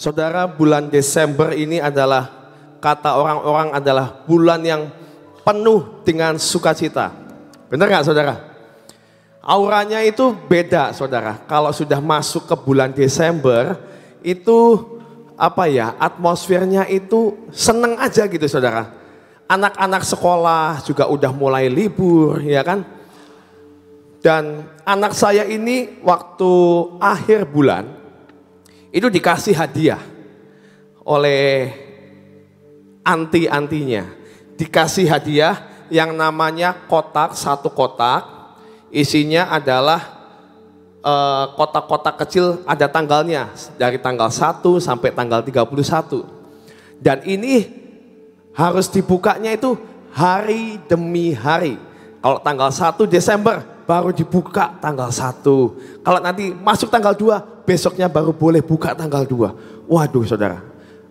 Saudara, bulan Desember ini adalah, kata orang-orang, adalah bulan yang penuh dengan sukacita. Benar nggak saudara? Auranya itu beda saudara. Kalau sudah masuk ke bulan Desember, itu atmosfernya itu seneng aja gitu saudara. Anak-anak sekolah juga udah mulai libur, ya kan? Dan anak saya ini waktu akhir bulan itu dikasih hadiah oleh anti-antinya. Dikasih hadiah yang namanya satu kotak, isinya adalah kotak-kotak kecil, ada tanggalnya dari tanggal 1 sampai tanggal 31. Dan ini harus dibukanya itu hari demi hari. Kalau tanggal 1 Desember baru dibuka tanggal 1. Kalau nanti masuk tanggal 2, besoknya baru boleh buka tanggal 2. Waduh saudara,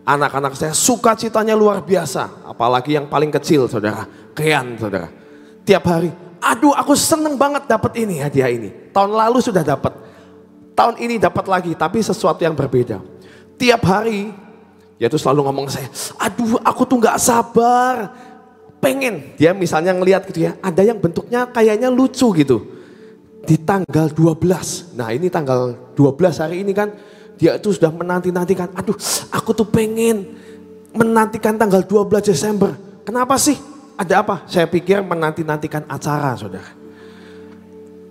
anak-anak saya sukacitanya luar biasa. Apalagi yang paling kecil saudara, Kean saudara. Tiap hari, aduh aku seneng banget dapat ini, hadiah ini. Tahun lalu sudah dapat, tahun ini dapat lagi, tapi sesuatu yang berbeda. Tiap hari, dia tuh selalu ngomong ke saya, aduh aku tuh gak sabar, pengen. Dia misalnya ngelihat gitu ya, ada yang bentuknya kayaknya lucu gitu. Di tanggal 12, nah ini tanggal 12 hari ini kan, dia itu sudah menanti-nantikan, aduh aku tuh pengen menantikan tanggal 12 Desember. Kenapa sih? Ada apa? Saya pikir menanti-nantikan acara saudara.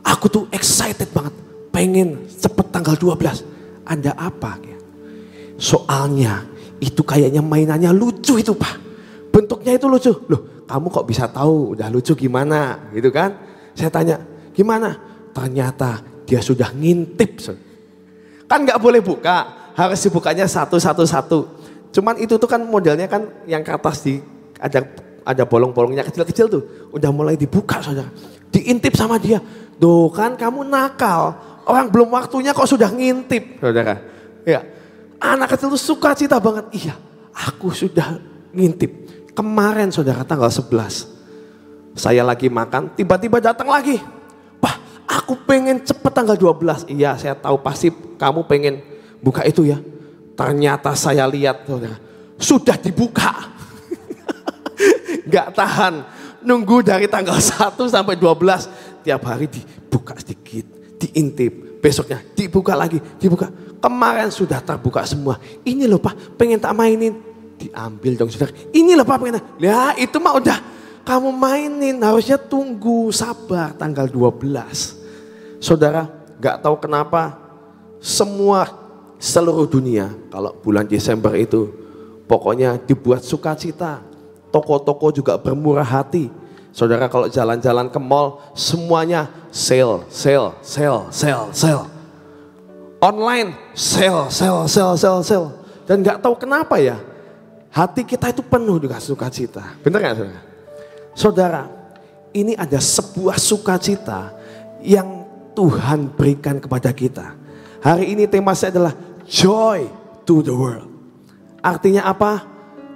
Aku tuh excited banget, pengen cepet tanggal 12. Ada apa? Soalnya itu kayaknya mainannya lucu itu Pak. Bentuknya itu lucu. Loh kamu kok bisa tahu udah lucu gimana gitu kan? Saya tanya gimana? Ternyata dia sudah ngintip. Kan gak boleh buka, harus dibukanya satu-satu. Cuman itu tuh kan modelnya kan yang ke atas ada bolong-bolongnya kecil-kecil tuh. Udah mulai dibuka saudara. Diintip sama dia. Tuh kan kamu nakal. Orang belum waktunya kok sudah ngintip saudara. Ya, anak kecil tuh sukacita banget. Iya, aku sudah ngintip. Kemarin saudara tanggal 11. Saya lagi makan, tiba-tiba datang lagi. Pak, aku pengen cepet tanggal 12. Iya, saya tahu pasti kamu pengen buka itu ya. Ternyata saya lihat saudara, sudah dibuka. Gak tahan, nunggu dari tanggal 1 sampai 12. Tiap hari dibuka sedikit, diintip. Besoknya dibuka lagi, dibuka. Kemarin sudah terbuka semua. Ini loh Pak, pengen tak mainin. Diambil dong saudara. Ini loh Pak pengen. Ya itu mah udah kamu mainin. Harusnya tunggu sabar tanggal 12. Saudara gak tahu kenapa seluruh dunia kalau bulan Desember itu pokoknya dibuat sukacita. Toko-toko juga bermurah hati. Saudara kalau jalan-jalan ke mall semuanya sale. Online sale. Dan gak tahu kenapa ya, hati kita itu penuh dengan sukacita. Benar gak saudara? Saudara, ini ada sebuah sukacita yang Tuhan berikan kepada kita. Hari ini tema saya adalah joy to the world. Artinya apa?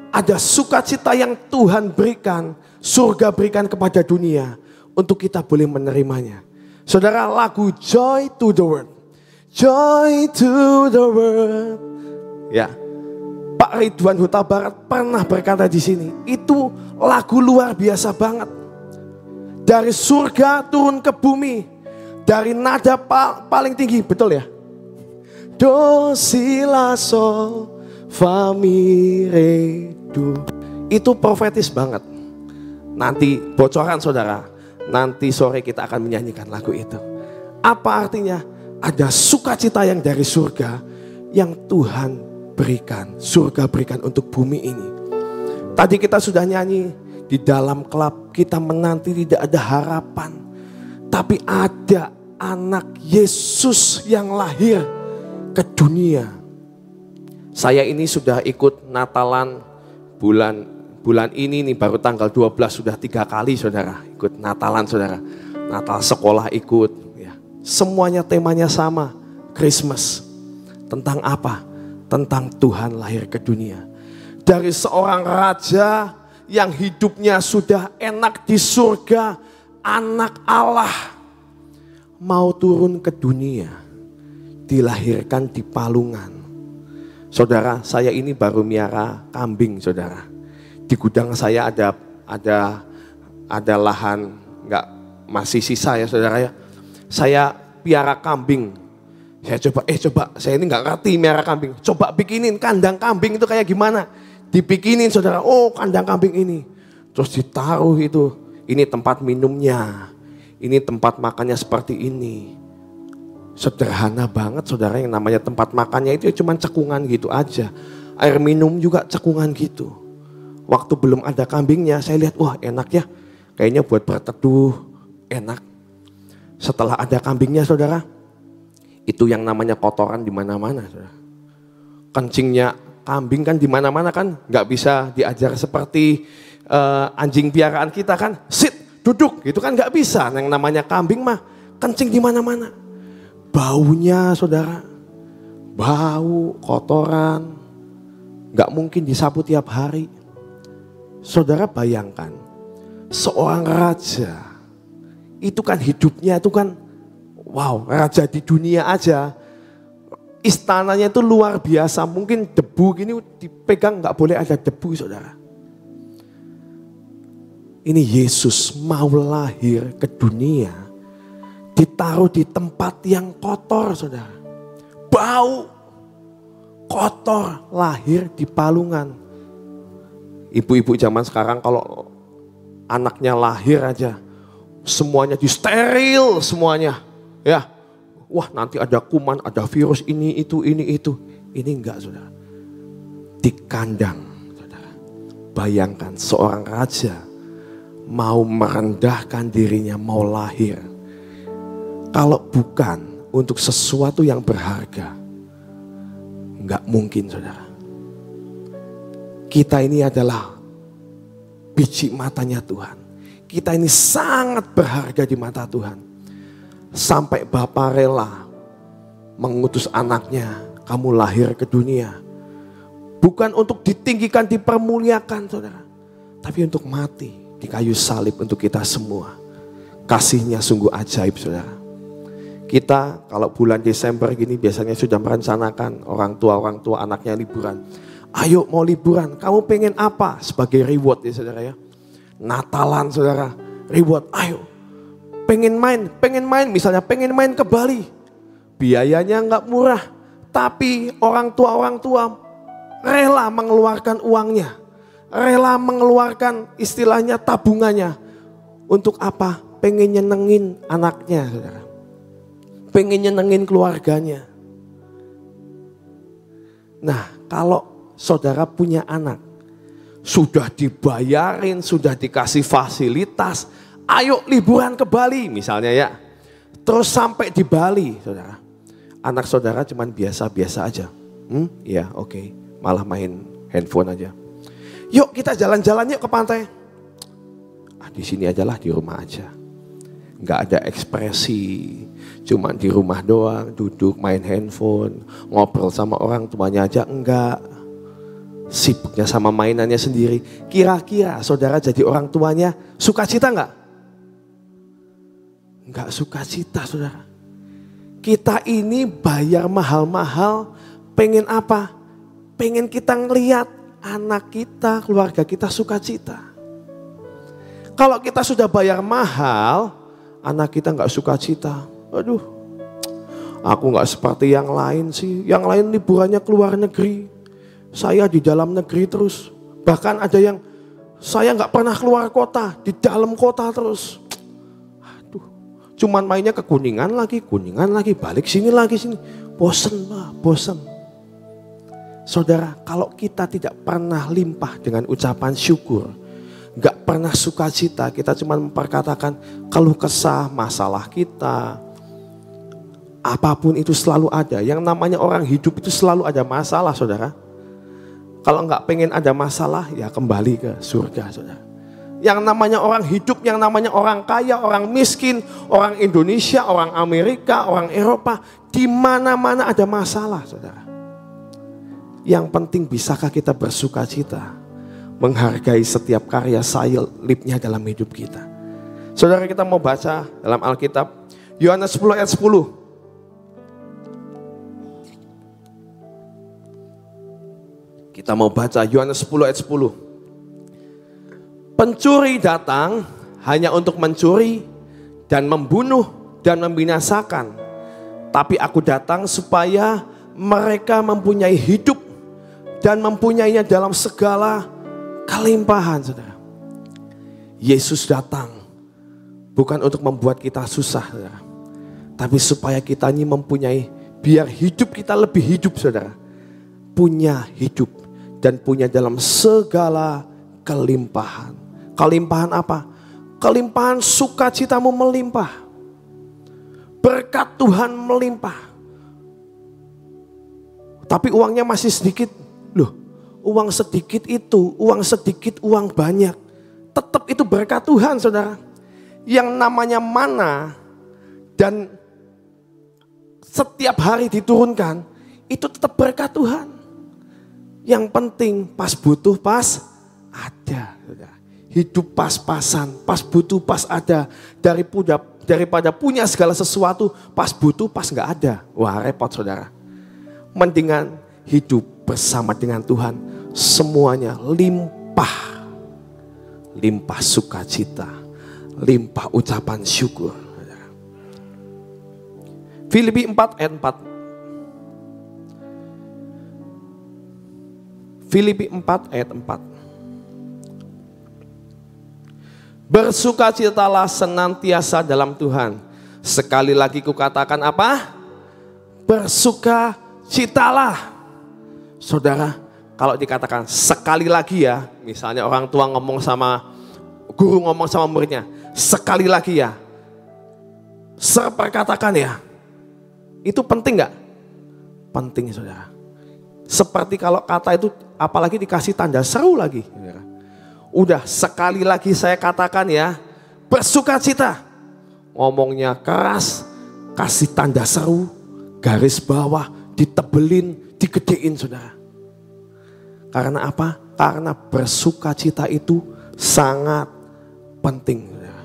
Ada sukacita yang Tuhan berikan, surga berikan kepada dunia untuk kita boleh menerimanya. Saudara, lagu Joy to the World. Joy to the world. Ya, Pak Ridwan Huta Barat pernah berkata di sini, itu lagu luar biasa banget. Dari surga turun ke bumi, dari nada paling tinggi, betul ya? Do si la sol fa mi re do. Itu profetis banget. Nanti bocoran saudara, nanti sore kita akan menyanyikan lagu itu. Apa artinya? Ada sukacita yang dari surga yang Tuhan berikan, surga berikan untuk bumi ini. Tadi kita sudah nyanyi, di dalam kelap kita menanti tidak ada harapan. Tapi ada anak Yesus yang lahir ke dunia. Saya ini sudah ikut Natalan bulan ini nih, baru tanggal 12 sudah 3 kali saudara ikut Natalan saudara. Natal sekolah ikut ya. Semuanya temanya sama, Christmas. Tentang apa? Tentang Tuhan lahir ke dunia. Dari seorang raja yang hidupnya sudah enak di surga, anak Allah mau turun ke dunia, dilahirkan di palungan. Saudara, saya ini baru miara kambing, saudara. Di gudang saya ada lahan nggak masih sisa ya, saudara ya. Saya piara kambing. Saya coba, saya ini nggak ngerti miara kambing. Coba bikinin kandang kambing itu kayak gimana? Dibikinin, saudara. Oh, kandang kambing ini. Terus ditaruh itu. Ini tempat minumnya. Ini tempat makannya seperti ini. Sederhana banget, saudara, yang namanya tempat makannya itu cuma cekungan gitu aja. Air minum juga cekungan gitu. Waktu belum ada kambingnya, saya lihat, wah enak ya. Kayaknya buat berteduh, enak. Setelah ada kambingnya, saudara, itu yang namanya kotoran di mana-mana, saudara. Kencingnya kambing kan di mana-mana kan, nggak bisa diajar seperti anjing piaraan kita kan, sit, duduk, gitu kan nggak bisa. Yang namanya kambing mah kencing di mana-mana. Baunya, saudara, bau, kotoran, gak mungkin disapu tiap hari. Saudara bayangkan, seorang raja, itu kan hidupnya itu kan, wow, raja di dunia aja, istananya itu luar biasa, mungkin debu gini dipegang gak boleh ada debu, saudara. Ini Yesus mau lahir ke dunia, ditaruh di tempat yang kotor, saudara. Bau, kotor, lahir di palungan. Ibu-ibu zaman sekarang kalau anaknya lahir aja, semuanya disteril semuanya. Ya, wah nanti ada kuman, ada virus ini, itu. Ini enggak, saudara. Di kandang, saudara. Bayangkan seorang raja mau merendahkan dirinya, mau lahir. Kalau bukan untuk sesuatu yang berharga, enggak mungkin, saudara. Kita ini adalah biji matanya Tuhan. Kita ini sangat berharga di mata Tuhan. Sampai Bapa rela mengutus anaknya, kamu lahir ke dunia. Bukan untuk ditinggikan, dipermuliakan, saudara. Tapi untuk mati di kayu salib untuk kita semua. Kasihnya sungguh ajaib, saudara. Kita kalau bulan Desember gini biasanya sudah merencanakan orang tua anaknya liburan. Ayo mau liburan, kamu pengen apa? Sebagai reward ya, saudara ya. Natalan, saudara, reward, ayo. Pengen main misalnya pengen main ke Bali. Biayanya nggak murah, tapi orang tua rela mengeluarkan uangnya. Rela mengeluarkan istilahnya tabungannya. Untuk apa? Pengen nyenengin anaknya, saudara. Pengen nyenengin keluarganya. Nah, kalau saudara punya anak, sudah dibayarin, sudah dikasih fasilitas, ayo liburan ke Bali misalnya ya. Terus sampai di Bali, saudara. Anak saudara cuman biasa-biasa aja. Iya, oke. Malah main handphone aja. Yuk kita jalan-jalan yuk ke pantai. Di sini ajalah, di rumah aja. Nggak ada ekspresi, cuman di rumah doang, duduk main handphone, ngobrol sama orang tuanya aja enggak. Sibuknya sama mainannya sendiri. Kira-kira saudara jadi orang tuanya sukacita enggak? Enggak sukacita, saudara. Kita ini bayar mahal-mahal, pengen apa? Pengen kita ngelihat anak kita, keluarga kita sukacita. Kalau kita sudah bayar mahal, anak kita nggak sukacita. Aduh, aku nggak seperti yang lain sih. Yang lain liburannya ke luar negeri, saya di dalam negeri terus. Bahkan ada yang saya nggak pernah keluar kota, di dalam kota terus. Aduh, cuman mainnya ke Kuningan lagi, balik sini lagi sini. Bosen lah, bosen. Saudara, kalau kita tidak pernah limpah dengan ucapan syukur, gak pernah sukacita, kita cuma memperkatakan keluh kesah, masalah kita, apapun itu selalu ada. Yang namanya orang hidup itu selalu ada masalah, saudara. Kalau gak pengen ada masalah, ya kembali ke surga, saudara. Yang namanya orang hidup, yang namanya orang kaya, orang miskin, orang Indonesia, orang Amerika, orang Eropa, di mana-mana ada masalah, saudara. Yang penting bisakah kita bersukacita, menghargai setiap karya salibnya dalam hidup kita. Saudara, kita mau baca dalam Alkitab Yohanes 10 ayat 10. Kita mau baca Yohanes 10 ayat 10. Pencuri datang hanya untuk mencuri dan membunuh dan membinasakan. Tapi aku datang supaya mereka mempunyai hidup dan mempunyainya dalam segala kelimpahan, saudara. Yesus datang bukan untuk membuat kita susah, saudara. Tapi supaya kita ini mempunyai, biar hidup kita lebih hidup, saudara. Punya hidup dan punya dalam segala kelimpahan. Kelimpahan apa? Kelimpahan sukacitamu melimpah. Berkat Tuhan melimpah. Tapi uangnya masih sedikit. Loh, uang sedikit itu, uang banyak. Tetap itu berkat Tuhan, saudara. Yang namanya mana dan setiap hari diturunkan, itu tetap berkat Tuhan. Yang penting pas butuh, pas ada. Hidup pas-pasan, pas butuh, pas ada. Daripada punya segala sesuatu, pas butuh, pas gak ada. Wah, repot, saudara. Mendingan hidup bersama dengan Tuhan, semuanya limpah. Limpah sukacita, limpah ucapan syukur. Filipi 4 ayat 4. Filipi 4 ayat 4. Bersukacitalah senantiasa dalam Tuhan. Sekali lagi kukatakan apa? Bersukacitalah. Saudara, kalau dikatakan sekali lagi ya, misalnya orang tua ngomong sama guru, ngomong sama muridnya, sekali lagi ya, seperkatakan ya, itu penting gak? Penting, saudara. Seperti kalau kata itu apalagi dikasih tanda seru lagi, saudara. Udah sekali lagi saya katakan ya, bersukacita. Ngomongnya keras, kasih tanda seru, garis bawah, ditebelin, digedein, saudara. Karena apa? Karena bersukacita itu sangat penting, saudara.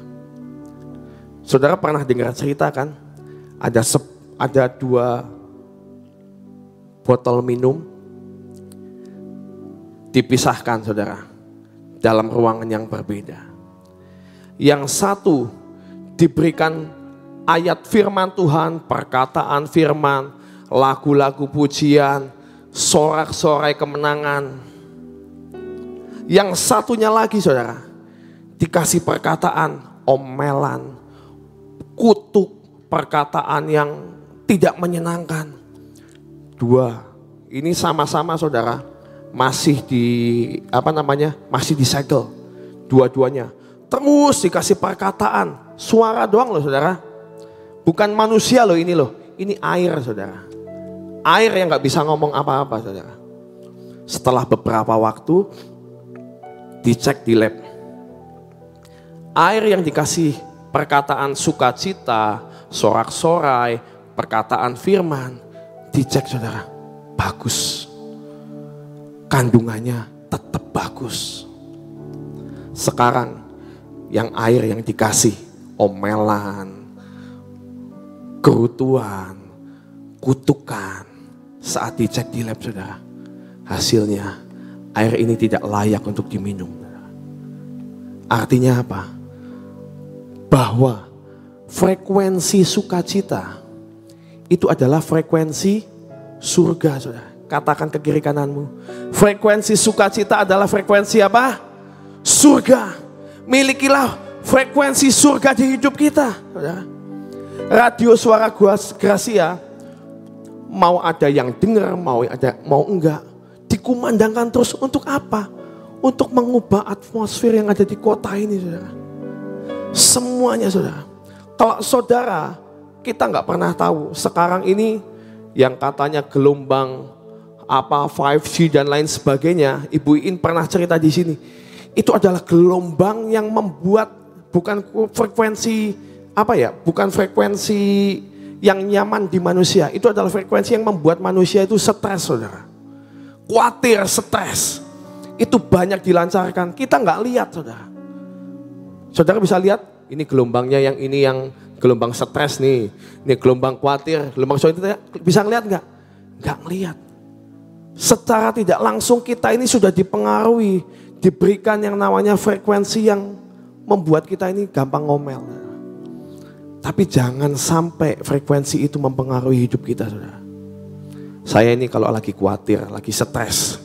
Saudara pernah dengar cerita kan? Ada 2 botol minum dipisahkan, saudara, dalam ruangan yang berbeda. Yang satu diberikan ayat firman Tuhan, perkataan firman, lagu-lagu pujian, sorak-sorai kemenangan. Yang satunya lagi, saudara, dikasih perkataan omelan, kutuk, perkataan yang tidak menyenangkan. 2 ini sama-sama, saudara, masih masih disegel. Dua-duanya terus dikasih perkataan, suara doang loh, saudara. Bukan manusia loh ini loh, ini air, saudara. Air yang gak bisa ngomong apa-apa, saudara. Setelah beberapa waktu dicek di lab, air yang dikasih perkataan sukacita, sorak-sorai, perkataan firman, dicek, saudara, bagus. Kandungannya tetap bagus. Sekarang yang air yang dikasih omelan, kerutuan, kutukan, saat dicek di lab, saudara, hasilnya air ini tidak layak untuk diminum. Artinya apa? Bahwa frekuensi sukacita itu adalah frekuensi surga, saudara. Katakan ke kiri kananmu, frekuensi sukacita adalah frekuensi apa? Surga. Milikilah frekuensi surga di hidup kita, saudara. Radio Suara Gracia, mau ada yang dengar, mau enggak, dikumandangkan terus untuk apa? Untuk mengubah atmosfer yang ada di kota ini, saudara. Semuanya, saudara. Kalau saudara, kita nggak pernah tahu sekarang ini yang katanya gelombang 5G dan lain sebagainya. Ibu Iin pernah cerita di sini. Itu adalah gelombang yang membuat bukan frekuensi bukan frekuensi yang nyaman di manusia. Itu adalah frekuensi yang membuat manusia itu stres, saudara. Khawatir, stres. Itu banyak dilancarkan. Kita nggak lihat, saudara. Saudara bisa lihat, ini gelombangnya, yang ini yang gelombang stres nih. Ini gelombang khawatir, gelombang bisa ngeliat nggak? Nggak ngeliat. secara tidak langsung kita ini sudah dipengaruhi, diberikan yang namanya frekuensi yang membuat kita ini gampang ngomel. Tapi jangan sampai frekuensi itu mempengaruhi hidup kita, saudara. Saya ini kalau lagi khawatir, lagi stres,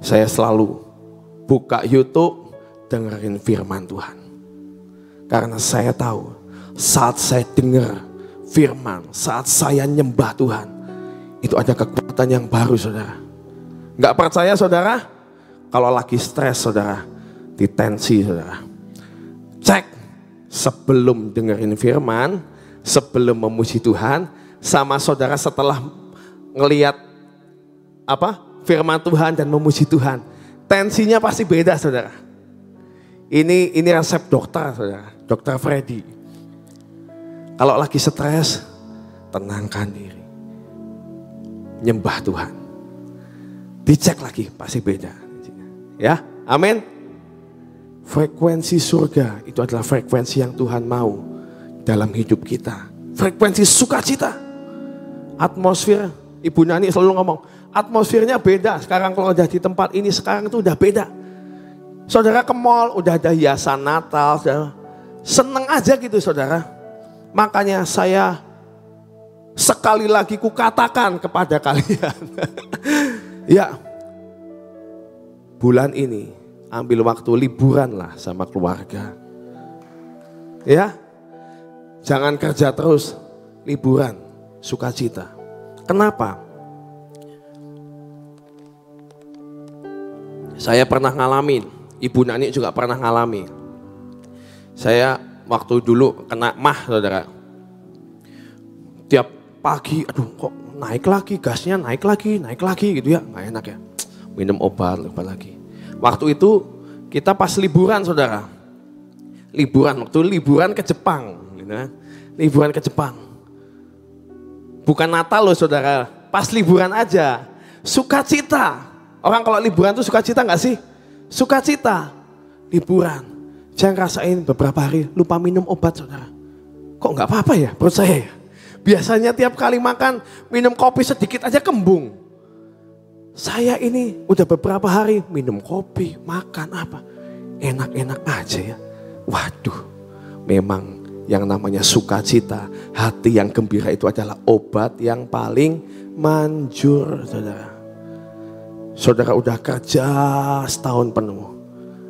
saya selalu buka YouTube, dengerin firman Tuhan. Karena saya tahu saat saya dengar firman, saat saya nyembah Tuhan, itu ada kekuatan yang baru, saudara. Nggak percaya, saudara? Kalau lagi stres, saudara, ditensi, saudara. Cek sebelum dengerin firman, sebelum memuji Tuhan, sama saudara setelah ngelihat firman Tuhan dan memuji Tuhan, tensinya pasti beda, saudara. Ini resep dokter, saudara, dokter Freddy. Kalau lagi stres, tenangkan diri, nyembah Tuhan, dicek lagi pasti beda. Ya, amin. Frekuensi surga itu adalah frekuensi yang Tuhan mau dalam hidup kita. Frekuensi sukacita. Atmosfer, Ibu Nani selalu ngomong, atmosfernya beda. Sekarang kalau udah di tempat ini, sekarang itu udah beda. Saudara ke mall, udah ada hiasan Natal, saudara. Seneng aja gitu, saudara. Makanya saya sekali lagi kukatakan kepada kalian. Ya, bulan ini ambil waktu liburan lah sama keluarga. Ya, jangan kerja terus, liburan, sukacita. Kenapa? Saya pernah ngalamin, Ibu Nani juga pernah ngalamin. Saya waktu dulu kena MAH, saudara. Tiap pagi, aduh kok naik lagi, gasnya naik lagi gitu ya. Nggak enak ya, minum obat lagi. Waktu itu kita pas liburan, saudara. Liburan ke Jepang. Gitu kan. Liburan ke Jepang. Bukan Natal loh, saudara. Pas liburan aja. Sukacita. Orang kalau liburan tuh sukacita nggak sih? Sukacita. Liburan. Jangan rasain beberapa hari lupa minum obat, saudara. Kok nggak apa-apa ya perut saya ya? Biasanya tiap kali makan minum kopi sedikit aja kembung. Saya ini udah beberapa hari minum kopi, makan apa. Enak-enak aja ya. Waduh, memang yang namanya sukacita, hati yang gembira itu adalah obat yang paling manjur, saudara. Saudara udah kerja setahun penuh,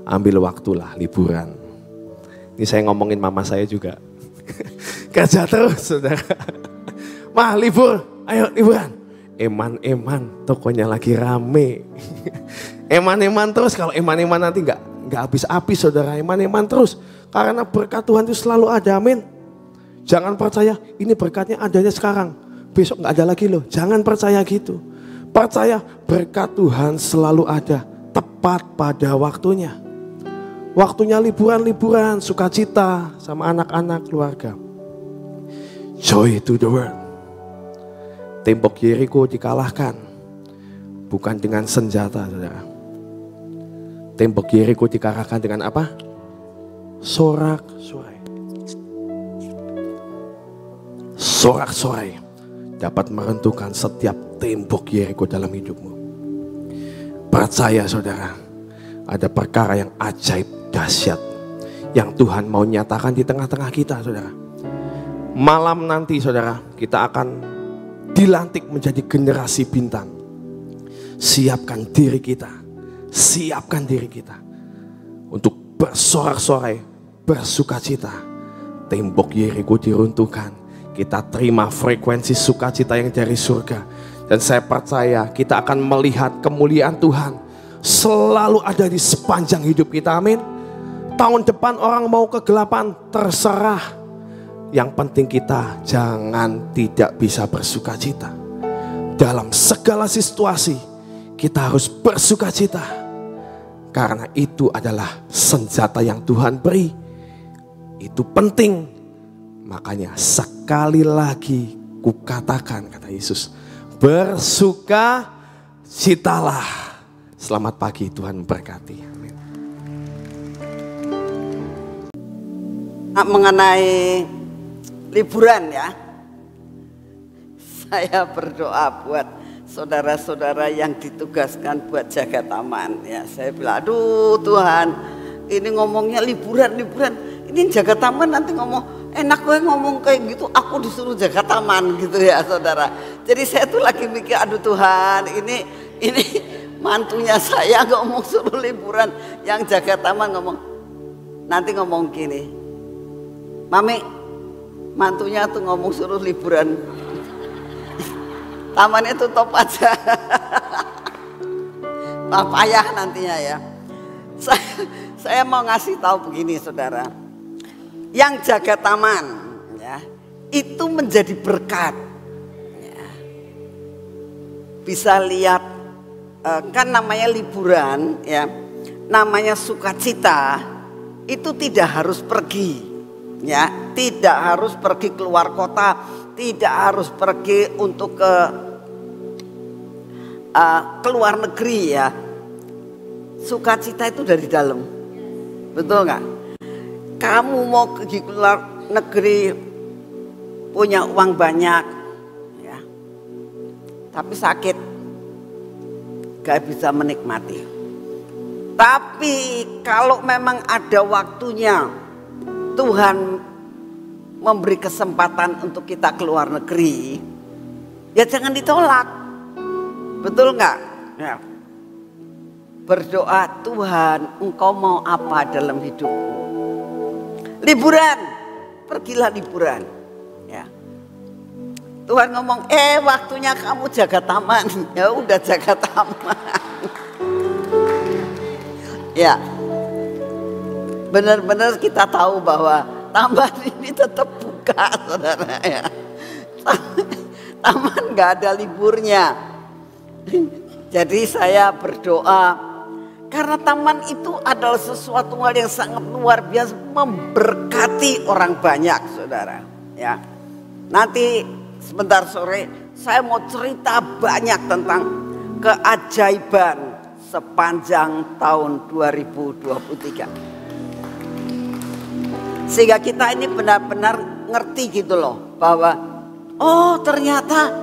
ambil waktulah liburan. Ini saya ngomongin mama saya juga. Kerja terus, saudara. Mah libur, ayo liburan. Eman-eman, tokonya lagi rame. Eman-eman terus, kalau eman-eman nanti nggak habis-habis, saudara. Eman-eman terus, karena berkat Tuhan itu selalu ada, amin. Jangan percaya, ini berkatnya adanya sekarang, besok nggak ada lagi loh. Jangan percaya gitu. Percaya berkat Tuhan selalu ada, tepat pada waktunya. Waktunya liburan-liburan, sukacita sama anak-anak keluarga. Joy to the world. Tembok Yeriko dikalahkan bukan dengan senjata, saudara. Tembok Yeriko dikalahkan dengan apa? Sorak-sorai. Sorak-sorai dapat meruntuhkan setiap tembok Yeriko dalam hidupmu. Percaya, saudara, ada perkara yang ajaib, dahsyat yang Tuhan mau nyatakan di tengah-tengah kita, saudara. Malam nanti, saudara, kita akan dilantik menjadi generasi bintang. Siapkan diri kita untuk bersorak-sorai, bersukacita. Tembok Yeriko diruntuhkan, kita terima frekuensi sukacita yang dari surga. Dan saya percaya kita akan melihat kemuliaan Tuhan selalu ada di sepanjang hidup kita, amin. Tahun depan orang mau kegelapan, terserah. Yang penting kita jangan tidak bisa bersukacita. Dalam segala situasi kita harus bersukacita. Karena itu adalah senjata yang Tuhan beri. Itu penting. Makanya sekali lagi kukatakan, kata Yesus, bersukacitalah. Selamat pagi, Tuhan memberkati. Amin. Mengenai liburan ya, saya berdoa buat saudara-saudara yang ditugaskan buat jaga taman. Ya, saya bilang, aduh Tuhan, ini ngomongnya liburan. Ini jaga taman nanti ngomong, enak gue ngomong kayak gitu, aku disuruh jaga taman gitu ya saudara. Jadi saya tuh lagi mikir, aduh Tuhan, ini mantunya saya ngomong suruh liburan, yang jaga taman ngomong, nanti ngomong gini, Mami, mantunya tuh ngomong suruh liburan, tamannya tutup aja. Payah nantinya ya. Saya mau ngasih tahu begini saudara, yang jaga taman ya, itu menjadi berkat ya. Bisa lihat kan namanya liburan ya, namanya sukacita, itu tidak harus pergi ya, tidak harus pergi keluar kota, tidak harus pergi untuk ke luar negeri ya. Sukacita itu dari dalam, betul nggak? Kamu mau pergi keluar negeri, punya uang banyak ya, tapi sakit, gak bisa menikmati. Tapi kalau memang ada waktunya, Tuhan memberi kesempatan untuk kita keluar negeri, ya jangan ditolak, betul nggak? Ya. Berdoa, Tuhan, Engkau mau apa dalam hidupku? Liburan, pergilah liburan. Ya. Tuhan ngomong, waktunya kamu jaga taman. Ya udah jaga taman. Ya, benar-benar kita tahu bahwa taman ini tetap buka, saudara ya. Taman nggak ada liburnya. Jadi saya berdoa, karena taman itu adalah sesuatu hal yang sangat luar biasa, memberkati orang banyak, saudara. Ya, nanti sebentar sore saya mau cerita banyak tentang keajaiban sepanjang tahun 2023. Sehingga kita ini benar-benar ngerti gitu loh, bahwa oh ternyata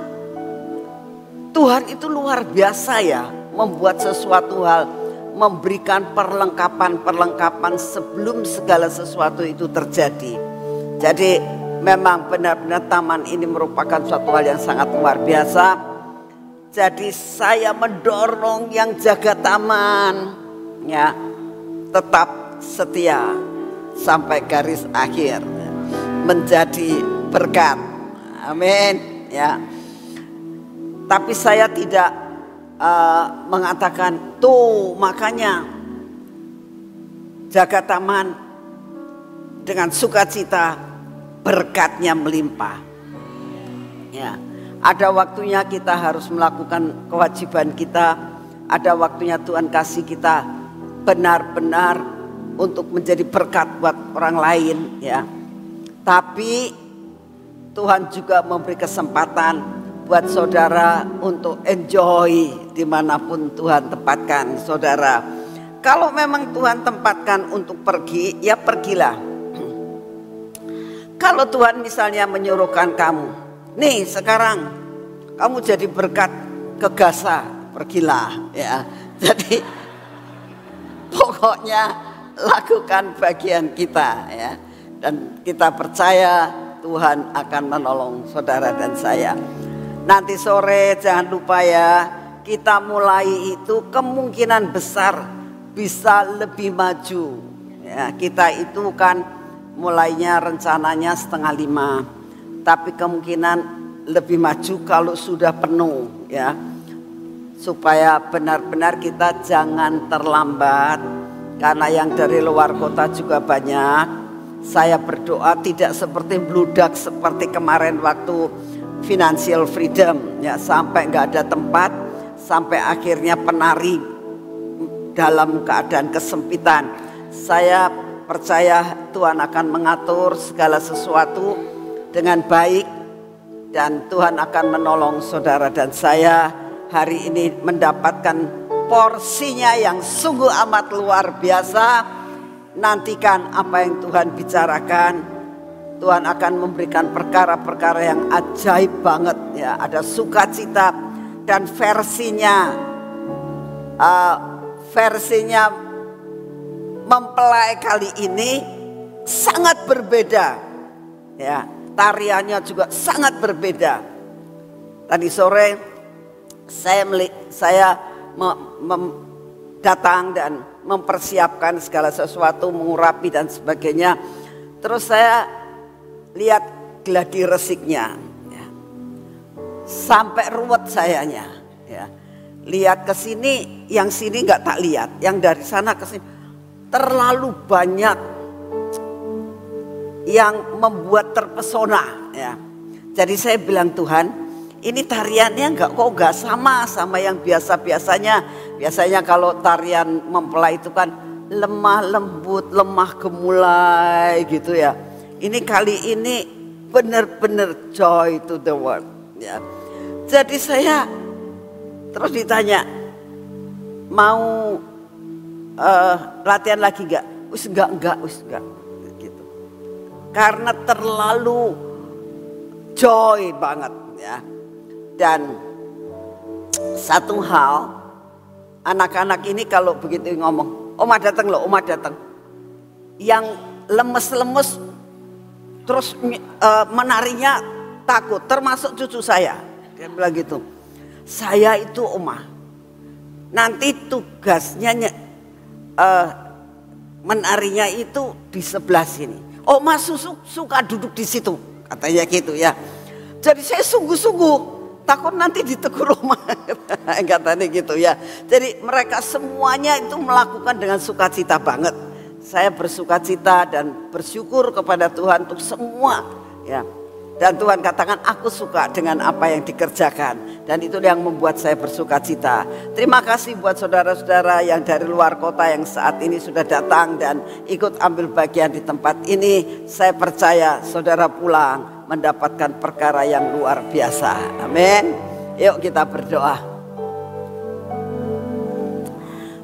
Tuhan itu luar biasa ya, membuat sesuatu hal, memberikan perlengkapan sebelum segala sesuatu itu terjadi. Jadi memang benar-benar taman ini merupakan suatu hal yang sangat luar biasa. Jadi saya mendorong yang jaga taman ya, tetap setia sampai garis akhir, menjadi berkat. Amin ya. Tapi saya tidak mengatakan tuh makanya jaga taman dengan sukacita, berkatnya melimpah. Ya, ada waktunya kita harus melakukan kewajiban kita, ada waktunya Tuhan kasih kita benar-benar untuk menjadi berkat buat orang lain ya. Tapi Tuhan juga memberi kesempatan buat saudara untuk enjoy dimanapun Tuhan tempatkan saudara. Kalau memang Tuhan tempatkan untuk pergi, ya pergilah. Kalau Tuhan misalnya menyuruhkan kamu, nih sekarang kamu jadi berkat ke Gaza, pergilah ya. Jadi pokoknya lakukan bagian kita ya. Dan kita percaya Tuhan akan menolong saudara dan saya. Nanti sore jangan lupa ya, kita mulai itu kemungkinan besar bisa lebih maju ya. Kita itu kan mulainya rencananya 4:30, tapi kemungkinan lebih maju kalau sudah penuh ya, supaya benar-benar kita jangan terlambat, karena yang dari luar kota juga banyak. Saya berdoa tidak seperti bludak seperti kemarin waktu financial freedom ya, sampai nggak ada tempat, sampai akhirnya penari dalam keadaan kesempitan. Saya percaya Tuhan akan mengatur segala sesuatu dengan baik, dan Tuhan akan menolong saudara dan saya hari ini mendapatkan porsinya yang sungguh amat luar biasa. Nantikan apa yang Tuhan bicarakan. Tuhan akan memberikan perkara-perkara yang ajaib banget ya. Ada sukacita dan versinya mempelai kali ini sangat berbeda, ya, tariannya juga sangat berbeda. Tadi sore saya datang dan mempersiapkan segala sesuatu, mengurapi dan sebagainya. Terus saya lihat gladi resiknya, ya. Sampai ruwet sayanya, ya. Lihat ke sini, yang sini nggak tak lihat, yang dari sana ke sini terlalu banyak yang membuat terpesona, ya. Jadi saya bilang, Tuhan, ini tariannya nggak sama yang biasanya. Biasanya kalau tarian mempelai itu kan lemah lembut, lemah gemulai gitu ya. Ini kali ini benar-benar joy to the world, ya. Jadi saya terus ditanya, mau latihan lagi enggak? Enggak. Gitu. Karena terlalu joy banget, ya. Dan satu hal, anak-anak ini kalau begitu ngomong, Oma datang loh, Oma datang. Yang lemes-lemes terus menarinya takut, termasuk cucu saya. Dia bilang gitu, saya itu Oma, nanti tugasnya menarinya itu di sebelah sini. Oma suka duduk di situ, katanya gitu ya. Jadi saya sungguh-sungguh takut nanti ditegur Oma, katanya gitu ya. Jadi mereka semuanya itu melakukan dengan sukacita banget. Saya bersukacita dan bersyukur kepada Tuhan untuk semua, ya. Dan Tuhan katakan, aku suka dengan apa yang dikerjakan. Dan itu yang membuat saya bersukacita. Terima kasih buat saudara-saudara yang dari luar kota yang saat ini sudah datang dan ikut ambil bagian di tempat ini. Saya percaya saudara pulang mendapatkan perkara yang luar biasa. Amin. Yuk kita berdoa.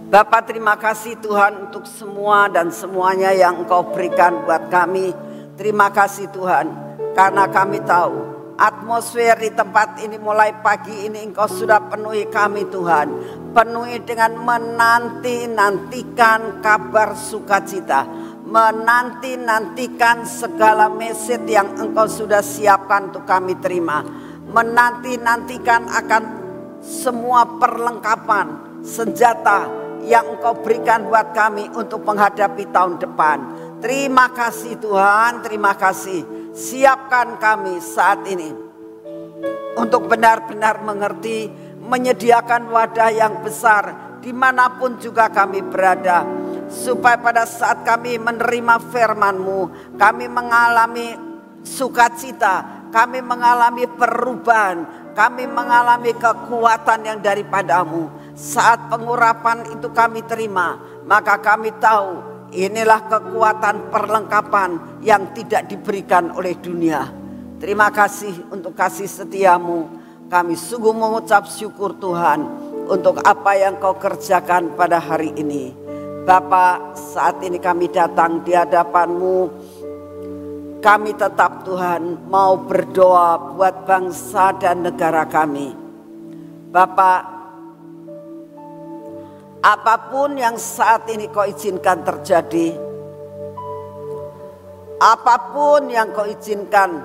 Bapa, terima kasih Tuhan untuk semua dan semuanya yang Engkau berikan buat kami. Terima kasih Tuhan. Karena kami tahu atmosfer di tempat ini mulai pagi ini Engkau sudah penuhi kami Tuhan. Penuhi dengan menanti-nantikan kabar sukacita. Menanti-nantikan segala message yang Engkau sudah siapkan untuk kami terima. Menanti-nantikan akan semua perlengkapan senjata yang Engkau berikan buat kami untuk menghadapi tahun depan. Terima kasih Tuhan, terima kasih. Siapkan kami saat ini untuk benar-benar mengerti, menyediakan wadah yang besar dimanapun juga kami berada. Supaya pada saat kami menerima firman-Mu, kami mengalami sukacita, kami mengalami perubahan, kami mengalami kekuatan yang daripada-Mu. Saat pengurapan itu kami terima, maka kami tahu inilah kekuatan perlengkapan yang tidak diberikan oleh dunia. Terima kasih untuk kasih setiamu. Kami sungguh mengucap syukur Tuhan untuk apa yang Kau kerjakan pada hari ini. Bapa, saat ini kami datang di hadapan-Mu. Kami tetap Tuhan mau berdoa buat bangsa dan negara kami. Bapa, apapun yang saat ini Kau izinkan terjadi, apapun yang Kau izinkan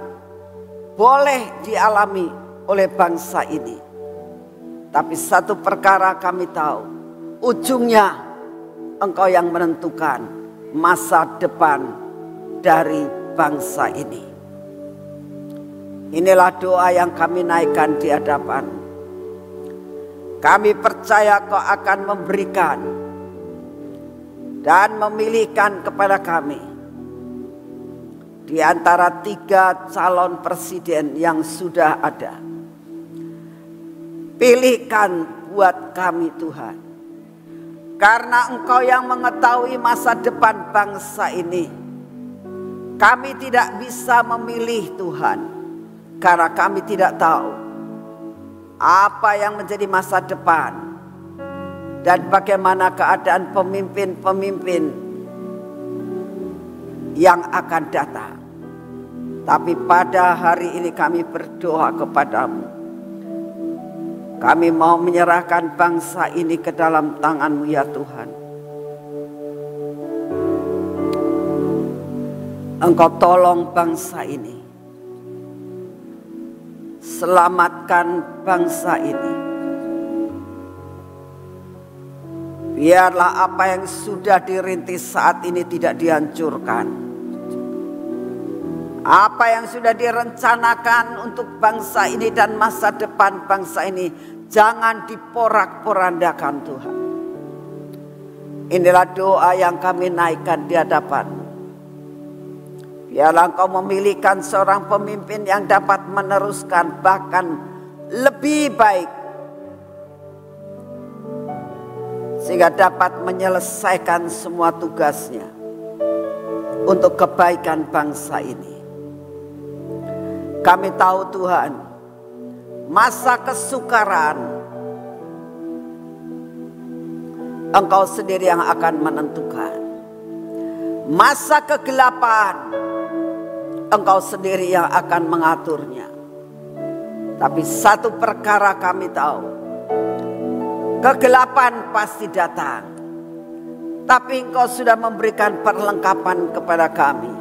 boleh dialami oleh bangsa ini. Tapi satu perkara kami tahu, ujungnya Engkau yang menentukan masa depan dari bangsa ini. Inilah doa yang kami naikkan di hadapan. Kami percaya Kau akan memberikan dan memilihkan kepada kami di antara 3 calon presiden yang sudah ada. Pilihkan buat kami Tuhan. Karena Engkau yang mengetahui masa depan bangsa ini. Kami tidak bisa memilih Tuhan. Karena kami tidak tahu apa yang menjadi masa depan dan bagaimana keadaan pemimpin-pemimpin yang akan datang. Tapi pada hari ini kami berdoa kepada-Mu. Kami mau menyerahkan bangsa ini ke dalam tangan-Mu ya Tuhan. Engkau tolong bangsa ini. Selamatkan bangsa ini. Biarlah apa yang sudah dirintis saat ini tidak dihancurkan. Apa yang sudah direncanakan untuk bangsa ini dan masa depan bangsa ini, jangan diporak-porandakan Tuhan. Inilah doa yang kami naikkan di hadapan-Mu. Biarlah Engkau memilihkan seorang pemimpin yang dapat meneruskan bahkan lebih baik, sehingga dapat menyelesaikan semua tugasnya untuk kebaikan bangsa ini. Kami tahu Tuhan, masa kesukaran Engkau sendiri yang akan menentukan. Masa kegelapan Engkau sendiri yang akan mengaturnya. Tapi satu perkara kami tahu, kegelapan pasti datang. Tapi Engkau sudah memberikan perlengkapan kepada kami.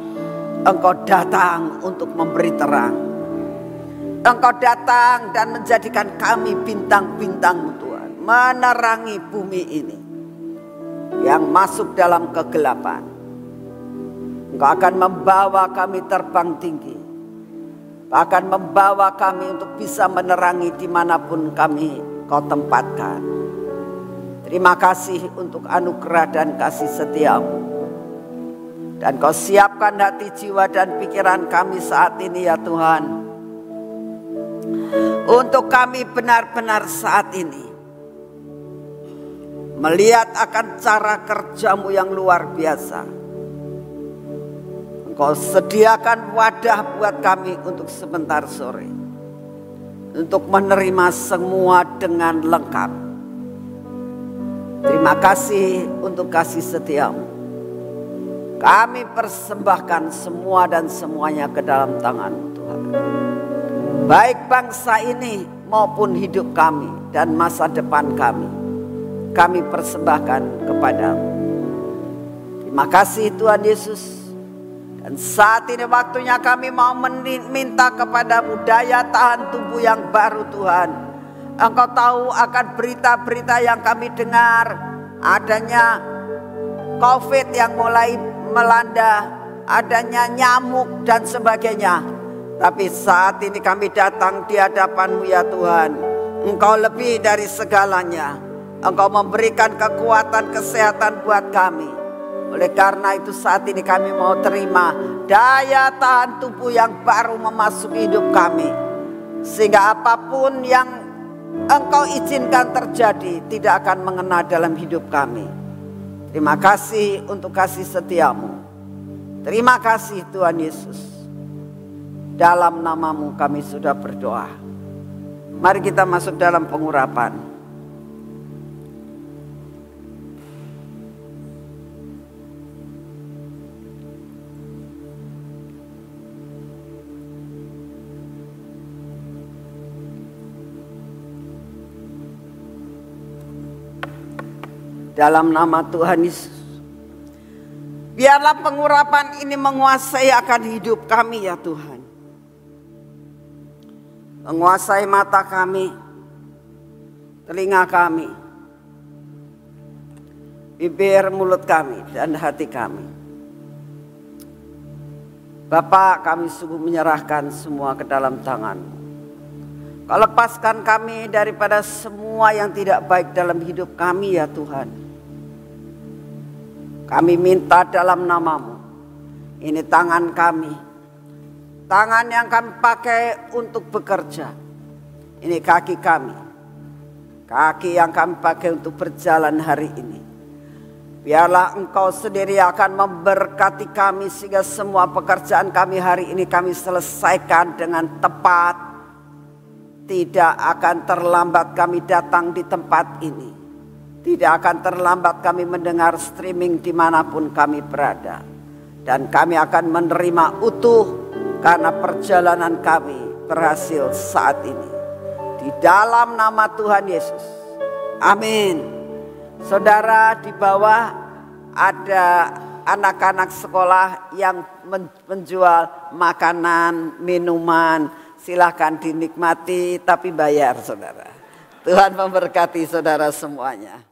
Engkau datang untuk memberi terang. Engkau datang dan menjadikan kami bintang-bintang Tuhan, menerangi bumi ini yang masuk dalam kegelapan. Engkau akan membawa kami terbang tinggi, akan membawa kami untuk bisa menerangi dimanapun kami Kau tempatkan. Terima kasih untuk anugerah dan kasih setia-Mu. Dan Kau siapkan hati, jiwa dan pikiran kami saat ini ya Tuhan, untuk kami benar-benar saat ini melihat akan cara kerja-Mu yang luar biasa. Engkau sediakan wadah buat kami untuk sebentar sore, untuk menerima semua dengan lengkap. Terima kasih untuk kasih setia-Mu. Kami persembahkan semua dan semuanya ke dalam tangan-Mu Tuhan. Baik bangsa ini maupun hidup kami dan masa depan kami persembahkan kepada-Mu. Terima kasih Tuhan Yesus. Dan saat ini waktunya kami mau meminta kepada-Mu daya tahan tubuh yang baru Tuhan. Engkau tahu akan berita-berita yang kami dengar, adanya COVID yang mulai melanda, adanya nyamuk dan sebagainya. Tapi saat ini kami datang di hadapan-Mu ya Tuhan. Engkau lebih dari segalanya. Engkau memberikan kekuatan kesehatan buat kami. Oleh karena itu saat ini kami mau terima daya tahan tubuh yang baru memasuki hidup kami. Sehingga apapun yang Engkau izinkan terjadi tidak akan mengena dalam hidup kami. Terima kasih untuk kasih setia-Mu. Terima kasih Tuhan Yesus. Dalam nama-Mu kami sudah berdoa. Mari kita masuk dalam pengurapan. Dalam nama Tuhan Yesus, biarlah pengurapan ini menguasai akan hidup kami ya Tuhan. Menguasai mata kami, telinga kami, bibir, mulut kami, dan hati kami. Bapa, kami sungguh menyerahkan semua ke dalam tangan-Mu. Kau lepaskan kami daripada semua yang tidak baik dalam hidup kami ya Tuhan. Kami minta dalam nama-Mu, ini tangan kami, tangan yang kami pakai untuk bekerja. Ini kaki kami, kaki yang kami pakai untuk berjalan hari ini. Biarlah Engkau sendiri akan memberkati kami sehingga semua pekerjaan kami hari ini kami selesaikan dengan tepat. Tidak akan terlambat kami datang di tempat ini. Tidak akan terlambat kami mendengar streaming dimanapun kami berada. Dan kami akan menerima utuh karena perjalanan kami berhasil saat ini. Di dalam nama Tuhan Yesus. Amin. Saudara, di bawah ada anak-anak sekolah yang menjual makanan, minuman. Silahkan dinikmati tapi bayar, saudara. Tuhan memberkati saudara semuanya.